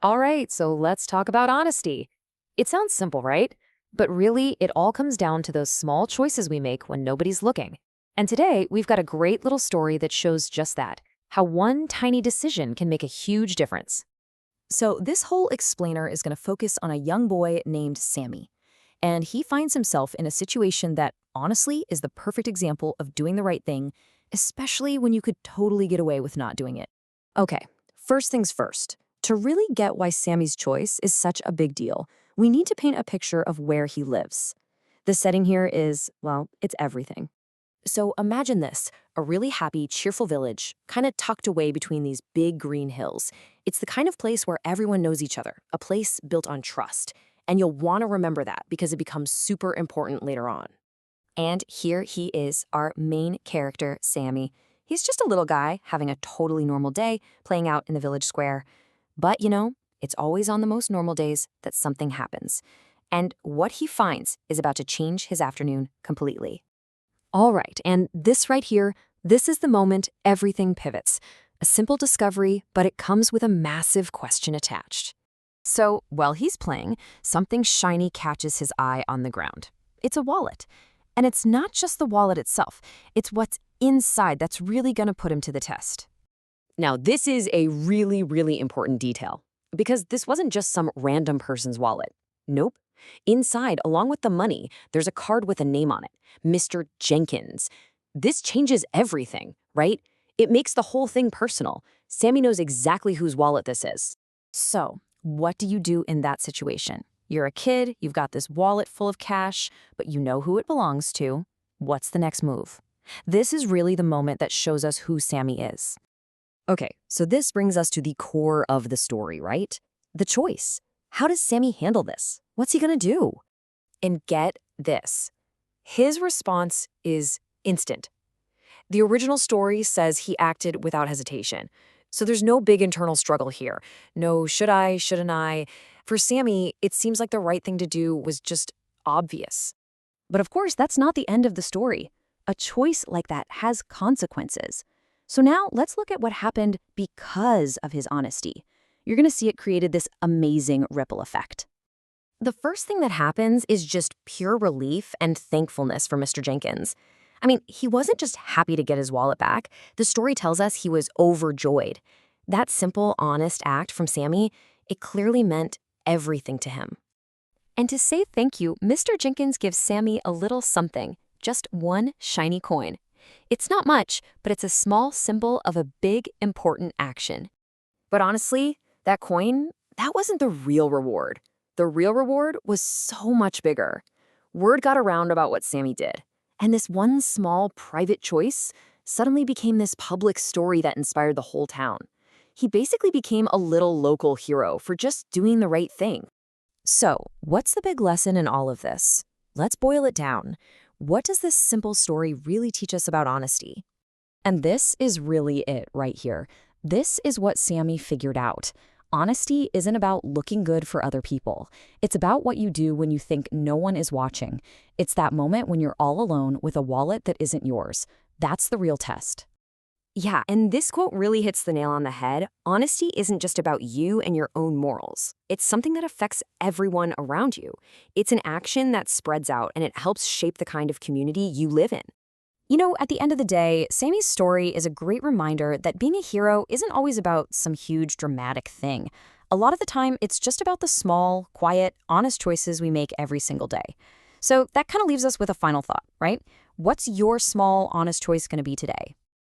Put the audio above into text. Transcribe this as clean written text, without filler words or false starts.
All right, so let's talk about honesty. It sounds simple, right? But really, it all comes down to those small choices we make when nobody's looking. And today, we've got a great little story that shows just that, how one tiny decision can make a huge difference. So, this whole explainer is going to focus on a young boy named Sammy. And he finds himself in a situation that, honestly, is the perfect example of doing the right thing, especially when you could totally get away with not doing it. Okay, first things first. To really get why Sammy's choice is such a big deal, we need to paint a picture of where he lives. The setting here is, well, it's everything. So imagine this, a really happy, cheerful village, kind of tucked away between these big green hills. It's the kind of place where everyone knows each other, a place built on trust. And you'll want to remember that because it becomes super important later on. And here he is, our main character, Sammy. He's just a little guy having a totally normal day, playing out in the village square. But, it's always on the most normal days that something happens. And what he finds is about to change his afternoon completely. All right, and this right here, this is the moment everything pivots. A simple discovery, but it comes with a massive question attached. So, while he's playing, something shiny catches his eye on the ground. It's a wallet. And it's not just the wallet itself, it's what's inside that's really gonna put him to the test. Now, this is a really, really important detail because this wasn't just some random person's wallet. Nope. Inside, along with the money, there's a card with a name on it, Mr. Jenkins. This changes everything, right? It makes the whole thing personal. Sammy knows exactly whose wallet this is. So, what do you do in that situation? You're a kid, you've got this wallet full of cash, but you know who it belongs to. What's the next move? This is really the moment that shows us who Sammy is. Okay, so this brings us to the core of the story, right? The choice. How does Sammy handle this? What's he gonna do? And get this. His response is instant. The original story says he acted without hesitation. So there's no big internal struggle here. No should I, shouldn't I. For Sammy, it seems like the right thing to do was just obvious. But of course, that's not the end of the story. A choice like that has consequences. So now let's look at what happened because of his honesty. You're going to see it created this amazing ripple effect. The first thing that happens is just pure relief and thankfulness for Mr. Jenkins. I mean, he wasn't just happy to get his wallet back. The story tells us he was overjoyed. That simple, honest act from Sammy, it clearly meant everything to him. And to say thank you, Mr. Jenkins gives Sammy a little something, just one shiny coin. It's not much, but it's a small symbol of a big, important action. But honestly, that coin, that wasn't the real reward. The real reward was so much bigger. Word got around about what Sammy did. And this one small, private choice suddenly became this public story that inspired the whole town. He basically became a little local hero for just doing the right thing. So, what's the big lesson in all of this? Let's boil it down. What does this simple story really teach us about honesty? And this is really it right here. This is what Sammy figured out. Honesty isn't about looking good for other people. It's about what you do when you think no one is watching. It's that moment when you're all alone with a wallet that isn't yours. That's the real test. Yeah, and this quote really hits the nail on the head. Honesty isn't just about you and your own morals. It's something that affects everyone around you. It's an action that spreads out and it helps shape the kind of community you live in. At the end of the day, Sammy's story is a great reminder that being a hero isn't always about some huge dramatic thing. A lot of the time, it's just about the small, quiet, honest choices we make every single day. So that kind of leaves us with a final thought, right? What's your small, honest choice going to be today?